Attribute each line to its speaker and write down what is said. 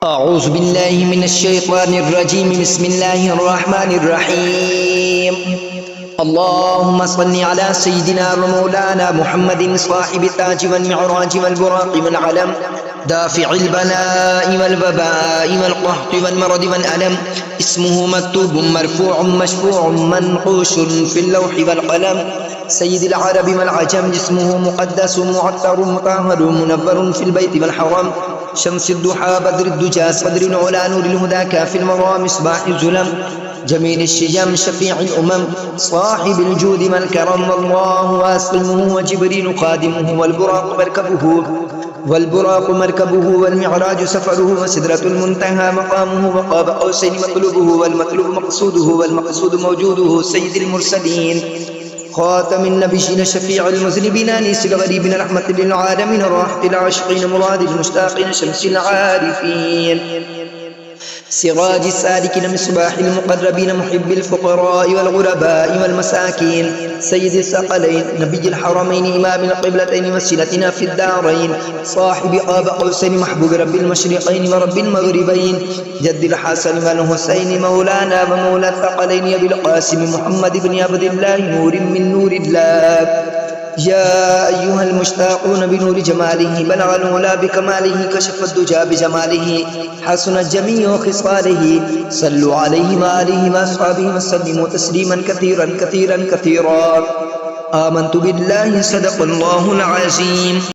Speaker 1: أعوذ بالله من الشيطان الرجيم. بسم الله الرحمن الرحيم. اللهم صل على سيدنا ومولانا محمد صاحب التاج والمعراج والبراق والعلم دافع البلاء والوباء والقحط والمرض والألم. اسمه مكتوب مرفوع مشفوع منقوش في اللوح والقلم. سيد العرب والعجم. جسمه مقدس معطر مطهر منور في البيت والحرم. شمس الضحى بدر الدجى صدر العلا نور الهدى كاف المرى مصباح الظلم. جميل الشجم شفيع الأمم صاحب الجود والكرم. والله واسلمه وجبريل خادمه والبراق مركبه والمعراج سفره وسدرة المنتهى مقامه وقاب قوسين مطلوبه والمطلوب مقصوده والمقصود موجوده. سيد المرسلين خاتم النبيين شفيع المذنبين أنيس الغريبين رحمة للعالمين راحة العاشقين مراد المشتاقين شمس العارفين سراج السالكين مصباح المقربين محب الفقراء والغرباء والمساكين. سيد الثقلين نبي الحرمين إمام القبلتين وسيلتنا في الدارين. صاحب قاب قوسين محبوب رب المشرقين ورب المغربين. جد الحسن والحسين مولانا ومولى الثقلين أبي القاسم محمد بن عبد الله نور من نور الله. يا أيها المشتاقون بنور جماله بلغ العلا بكماله كشف الدجى بجماله حسنت جميع خصاله. صلوا عليه وآله وأصحابه وسلموا تسليما كثيرا كثيرا كثيرا. آمنت بالله صدق الله العظيم.